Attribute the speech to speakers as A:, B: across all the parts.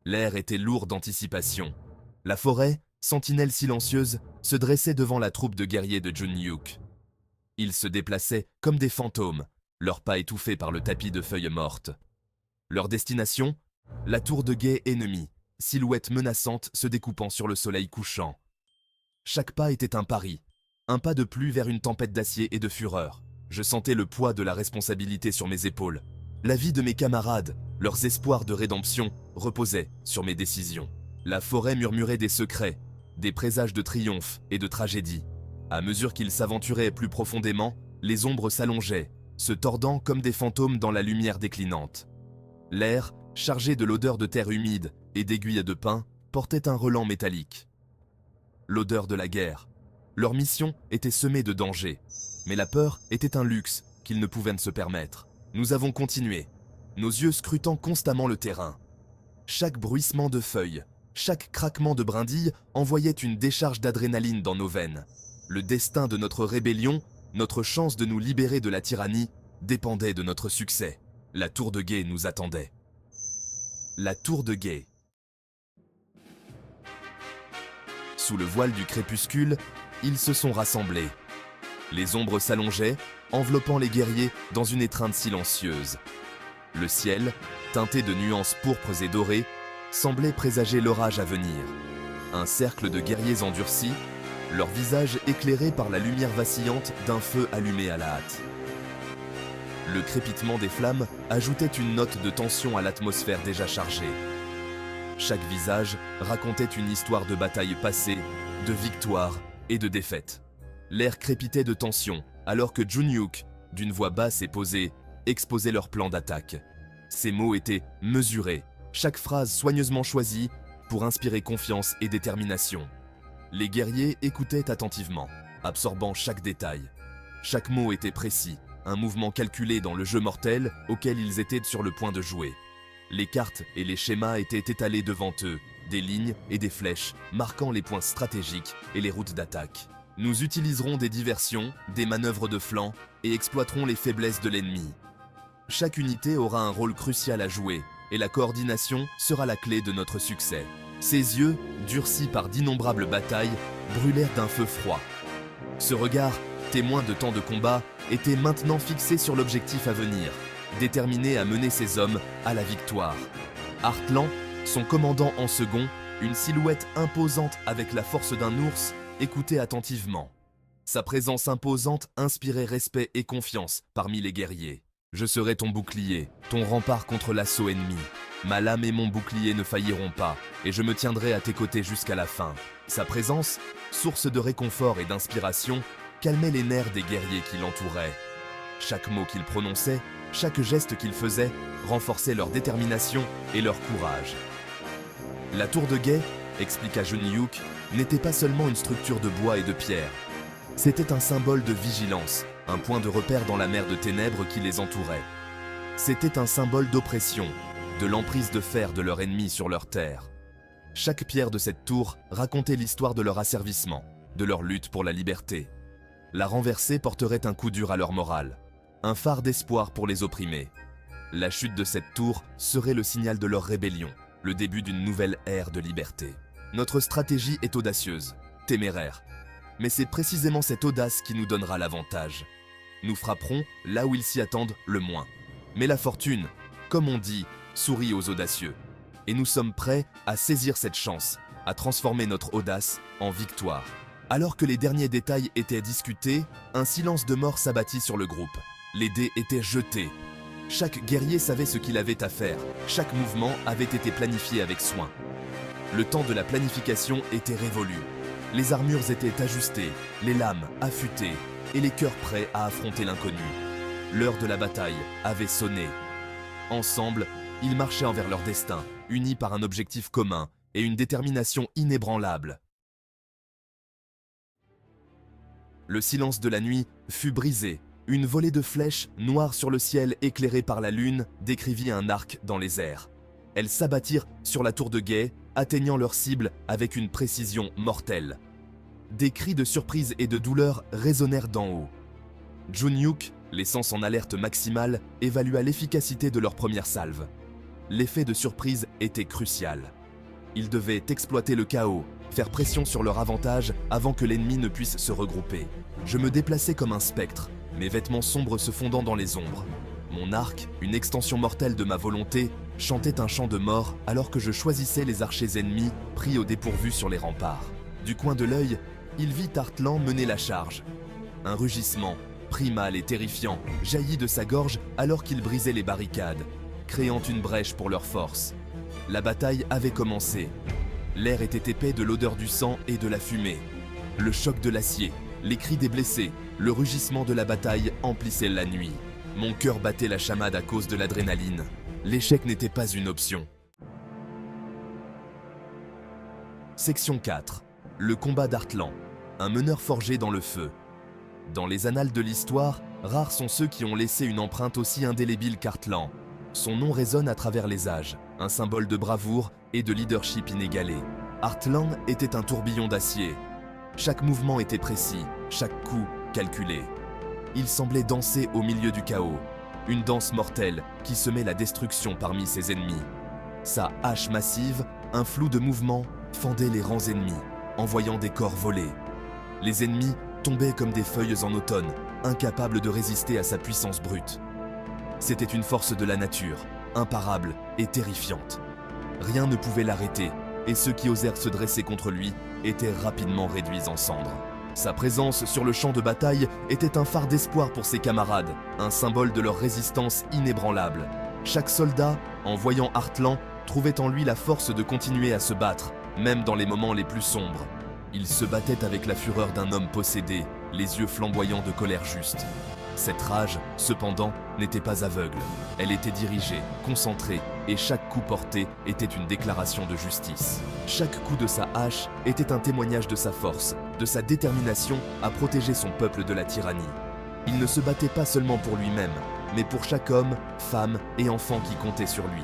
A: L'air était lourd d'anticipation. La forêt, sentinelle silencieuse, se dressait devant la troupe de guerriers de Jun-Hyuk. Ils se déplaçaient comme des fantômes, leurs pas étouffés par le tapis de feuilles mortes. Leur destination? La tour de guet ennemie, silhouette menaçante se découpant sur le soleil couchant. Chaque pas était un pari, un pas de plus vers une tempête d'acier et de fureur. Je sentais le poids de la responsabilité sur mes épaules. La vie de mes camarades, leurs espoirs de rédemption, reposaient sur mes décisions. La forêt murmurait des secrets, des présages de triomphe et de tragédie. À mesure qu'ils s'aventuraient plus profondément, les ombres s'allongeaient, se tordant comme des fantômes dans la lumière déclinante. L'air, chargé de l'odeur de terre humide et d'aiguilles de pin, portait un relent métallique. L'odeur de la guerre. Leur mission était semée de dangers, mais la peur était un luxe qu'ils ne pouvaient se permettre. Nous avons continué, nos yeux scrutant constamment le terrain. Chaque bruissement de feuilles, chaque craquement de brindilles envoyait une décharge d'adrénaline dans nos veines. Le destin de notre rébellion, notre chance de nous libérer de la tyrannie, dépendait de notre succès. La tour de guet nous attendait. La tour de guet. Sous le voile du crépuscule, ils se sont rassemblés. Les ombres s'allongeaient, enveloppant les guerriers dans une étreinte silencieuse. Le ciel, teinté de nuances pourpres et dorées, semblait présager l'orage à venir. Un cercle de guerriers endurcis, leurs visages éclairés par la lumière vacillante d'un feu allumé à la hâte. Le crépitement des flammes ajoutait une note de tension à l'atmosphère déjà chargée. Chaque visage racontait une histoire de bataille passée, de victoire et de défaite. L'air crépitait de tension, alors que Jun-Hyuk, d'une voix basse et posée, exposait leur plan d'attaque. Ses mots étaient mesurés, chaque phrase soigneusement choisie pour inspirer confiance et détermination. Les guerriers écoutaient attentivement, absorbant chaque détail. Chaque mot était précis, un mouvement calculé dans le jeu mortel auquel ils étaient sur le point de jouer. Les cartes et les schémas étaient étalés devant eux, des lignes et des flèches marquant les points stratégiques et les routes d'attaque. Nous utiliserons des diversions, des manœuvres de flanc et exploiterons les faiblesses de l'ennemi. Chaque unité aura un rôle crucial à jouer et la coordination sera la clé de notre succès. Ses yeux, durcis par d'innombrables batailles, brûlèrent d'un feu froid. Ce regard, témoin de tant de combats, était maintenant fixé sur l'objectif à venir, déterminé à mener ses hommes à la victoire. Hartland, son commandant en second, une silhouette imposante avec la force d'un ours, écoutait attentivement. Sa présence imposante inspirait respect et confiance parmi les guerriers. « Je serai ton bouclier, ton rempart contre l'assaut ennemi. Ma lame et mon bouclier ne failliront pas, et je me tiendrai à tes côtés jusqu'à la fin. » Sa présence, source de réconfort et d'inspiration, calmait les nerfs des guerriers qui l'entouraient. Chaque mot qu'il prononçait, chaque geste qu'il faisait, renforçait leur détermination et leur courage. La tour de guet, expliqua Jun-Hyuk, n'était pas seulement une structure de bois et de pierre. C'était un symbole de vigilance, un point de repère dans la mer de ténèbres qui les entourait. C'était un symbole d'oppression, de l'emprise de fer de leur ennemi sur leur terre. Chaque pierre de cette tour racontait l'histoire de leur asservissement, de leur lutte pour la liberté. La renverser porterait un coup dur à leur morale, un phare d'espoir pour les opprimés. La chute de cette tour serait le signal de leur rébellion, le début d'une nouvelle ère de liberté. Notre stratégie est audacieuse, téméraire. Mais c'est précisément cette audace qui nous donnera l'avantage. Nous frapperons là où ils s'y attendent le moins. Mais la fortune, comme on dit, sourit aux audacieux. Et nous sommes prêts à saisir cette chance, à transformer notre audace en victoire. Alors que les derniers détails étaient discutés, un silence de mort s'abattit sur le groupe. Les dés étaient jetés. Chaque guerrier savait ce qu'il avait à faire. Chaque mouvement avait été planifié avec soin. Le temps de la planification était révolu. Les armures étaient ajustées, les lames affûtées et les cœurs prêts à affronter l'inconnu. L'heure de la bataille avait sonné. Ensemble, ils marchaient envers leur destin, unis par un objectif commun et une détermination inébranlable. Le silence de la nuit fut brisé. Une volée de flèches, noires sur le ciel éclairé par la lune, décrivit un arc dans les airs. Elles s'abattirent sur la tour de guet, atteignant leur cible avec une précision mortelle. Des cris de surprise et de douleur résonnèrent d'en haut. Jun-Hyuk, laissant son alerte maximale, évalua l'efficacité de leur première salve. l'effet de surprise était crucial. Ils devaient exploiter le chaos, faire pression sur leur avantage avant que l'ennemi ne puisse se regrouper. Je me déplaçais comme un spectre, mes vêtements sombres se fondant dans les ombres. Mon arc, une extension mortelle de ma volonté, chantait un chant de mort alors que je choisissais les archers ennemis pris au dépourvu sur les remparts. Du coin de l'œil, il vit Artlan mener la charge. Un rugissement, primal et terrifiant, jaillit de sa gorge alors qu'il brisait les barricades, créant une brèche pour leur force. La bataille avait commencé. L'air était épais de l'odeur du sang et de la fumée. Le choc de l'acier, les cris des blessés, le rugissement de la bataille emplissaient la nuit. Mon cœur battait la chamade à cause de l'adrénaline. L'échec n'était pas une option. Section 4. Le combat d'Artlan, un meneur forgé dans le feu. Dans les annales de l'histoire, rares sont ceux qui ont laissé une empreinte aussi indélébile qu'Artlan. Son nom résonne à travers les âges, un symbole de bravoure et de leadership inégalé. Artlan était un tourbillon d'acier. Chaque mouvement était précis, chaque coup calculé. Il semblait danser au milieu du chaos, une danse mortelle qui semait la destruction parmi ses ennemis. Sa hache massive, un flou de mouvements, fendait les rangs ennemis, envoyant des corps voler. Les ennemis tombaient comme des feuilles en automne, incapables de résister à sa puissance brute. C'était une force de la nature, imparable et terrifiante. Rien ne pouvait l'arrêter, et ceux qui osèrent se dresser contre lui étaient rapidement réduits en cendres. Sa présence sur le champ de bataille était un phare d'espoir pour ses camarades, un symbole de leur résistance inébranlable. Chaque soldat, en voyant Artlan, trouvait en lui la force de continuer à se battre, même dans les moments les plus sombres. Il se battait avec la fureur d'un homme possédé, les yeux flamboyants de colère juste. Cette rage, cependant, n'était pas aveugle. Elle était dirigée, concentrée, et chaque coup porté était une déclaration de justice. Chaque coup de sa hache était un témoignage de sa force, de sa détermination à protéger son peuple de la tyrannie. Il ne se battait pas seulement pour lui-même, mais pour chaque homme, femme et enfant qui comptait sur lui.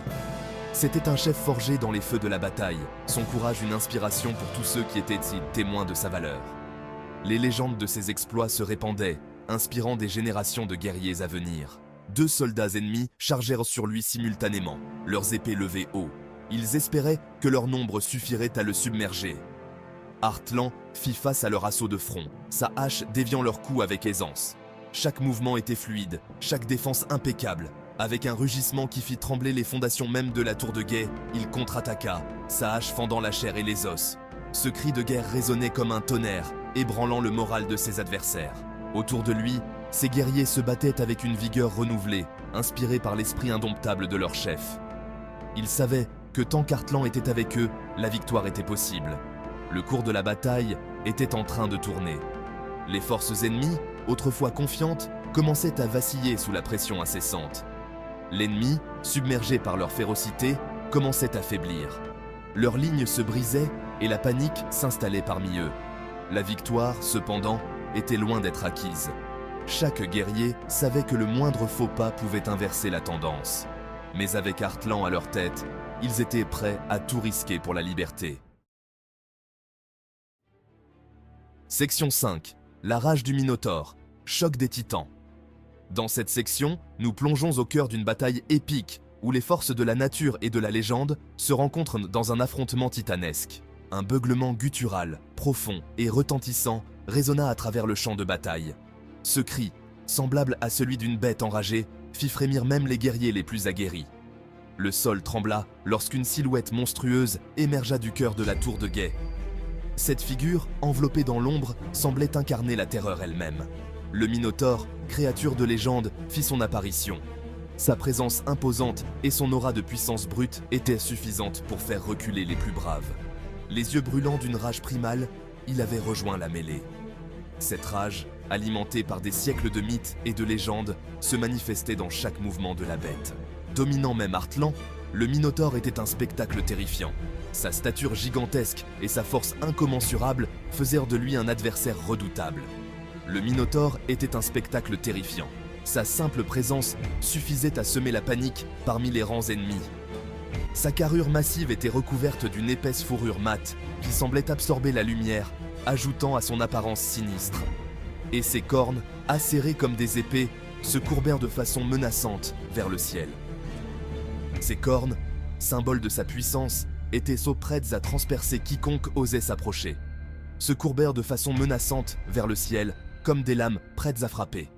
A: C'était un chef forgé dans les feux de la bataille, son courage une inspiration pour tous ceux qui étaient témoins de sa valeur. Les légendes de ses exploits se répandaient, inspirant des générations de guerriers à venir. 2 soldats ennemis chargèrent sur lui simultanément, leurs épées levées haut. Ils espéraient que leur nombre suffirait à le submerger. Artlan fit face à leur assaut de front, sa hache déviant leurs coups avec aisance. Chaque mouvement était fluide, chaque défense impeccable. Avec un rugissement qui fit trembler les fondations même de la tour de guet, il contre-attaqua, sa hache fendant la chair et les os. Ce cri de guerre résonnait comme un tonnerre, ébranlant le moral de ses adversaires. Autour de lui, ces guerriers se battaient avec une vigueur renouvelée, inspirés par l'esprit indomptable de leur chef. Ils savaient que tant qu'Artlan était avec eux, la victoire était possible. Le cours de la bataille était en train de tourner. Les forces ennemies, autrefois confiantes, commençaient à vaciller sous la pression incessante. L'ennemi, submergé par leur férocité, commençait à faiblir. Leurs lignes se brisaient et la panique s'installait parmi eux. La victoire, cependant, était loin d'être acquise. Chaque guerrier savait que le moindre faux pas pouvait inverser la tendance. Mais avec Artlan à leur tête, ils étaient prêts à tout risquer pour la liberté. Section 5. La rage du Minotaure. Choc des titans. Dans cette section, nous plongeons au cœur d'une bataille épique où les forces de la nature et de la légende se rencontrent dans un affrontement titanesque. Un beuglement guttural, profond et retentissant résonna à travers le champ de bataille. Ce cri, semblable à celui d'une bête enragée, fit frémir même les guerriers les plus aguerris. Le sol trembla lorsqu'une silhouette monstrueuse émergea du cœur de la tour de guet. Cette figure, enveloppée dans l'ombre, semblait incarner la terreur elle-même. Le Minotaure, créature de légende, fit son apparition. Sa présence imposante et son aura de puissance brute étaient suffisantes pour faire reculer les plus braves. Les yeux brûlants d'une rage primale, il avait rejoint la mêlée. Cette rage, alimentée par des siècles de mythes et de légendes, se manifestait dans chaque mouvement de la bête. Dominant même Artlan, le Minotaure était un spectacle terrifiant. Sa stature gigantesque et sa force incommensurable faisèrent de lui un adversaire redoutable. Le Minotaure était un spectacle terrifiant. Sa simple présence suffisait à semer la panique parmi les rangs ennemis. Sa carrure massive était recouverte d'une épaisse fourrure mate qui semblait absorber la lumière, ajoutant à son apparence sinistre. Et ses cornes, acérées comme des épées, se courbèrent de façon menaçante vers le ciel. Ces cornes, symbole de sa puissance, étaient prêtes à transpercer quiconque osait s'approcher. Se courbèrent de façon menaçante vers le ciel, comme des lames prêtes à frapper.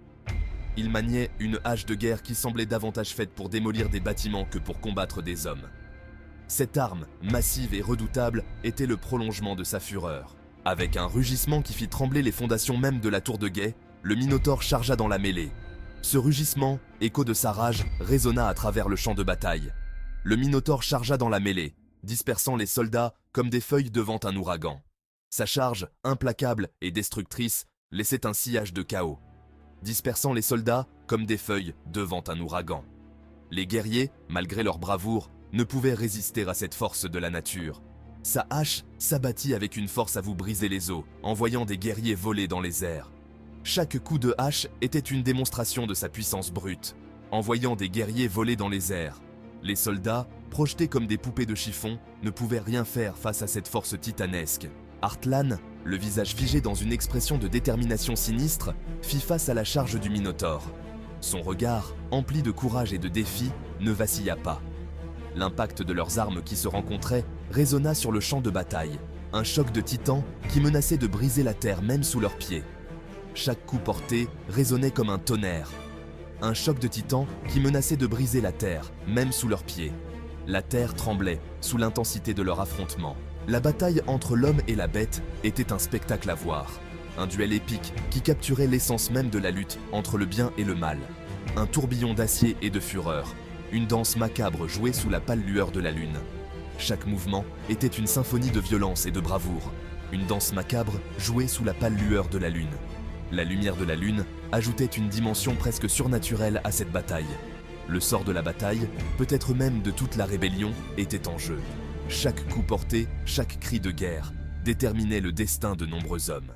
A: Ils maniaient une hache de guerre qui semblait davantage faite pour démolir des bâtiments que pour combattre des hommes. Cette arme, massive et redoutable, était le prolongement de sa fureur. Avec un rugissement qui fit trembler les fondations même de la tour de guet, le Minotaure chargea dans la mêlée. Ce rugissement, écho de sa rage, résonna à travers le champ de bataille. Le Minotaure chargea dans la mêlée, dispersant les soldats comme des feuilles devant un ouragan. Sa charge, implacable et destructrice, laissait un sillage de chaos, dispersant les soldats comme des feuilles devant un ouragan. Les guerriers, malgré leur bravoure, ne pouvaient résister à cette force de la nature. Sa hache s'abattit avec une force à vous briser les os, envoyant des guerriers voler dans les airs. Chaque coup de hache était une démonstration de sa puissance brute, envoyant des guerriers voler dans les airs. Les soldats, projetés comme des poupées de chiffon, ne pouvaient rien faire face à cette force titanesque. Artlan, le visage figé dans une expression de détermination sinistre, fit face à la charge du Minotaure. Son regard, empli de courage et de défi, ne vacilla pas. L'impact de leurs armes qui se rencontraient résonna sur le champ de bataille, un choc de titans qui menaçait de briser la terre même sous leurs pieds. Chaque coup porté résonnait comme un tonnerre. Un choc de titans qui menaçait de briser la terre, même sous leurs pieds. La terre tremblait sous l'intensité de leur affrontement. La bataille entre l'homme et la bête était un spectacle à voir. Un duel épique qui capturait l'essence même de la lutte entre le bien et le mal. Un tourbillon d'acier et de fureur. Une danse macabre jouée sous la pâle lueur de la lune. Chaque mouvement était une symphonie de violence et de bravoure. Une danse macabre jouée sous la pâle lueur de la lune. La lumière de la lune ajoutait une dimension presque surnaturelle à cette bataille. Le sort de la bataille, peut-être même de toute la rébellion, était en jeu. Chaque coup porté, chaque cri de guerre, déterminait le destin de nombreux hommes.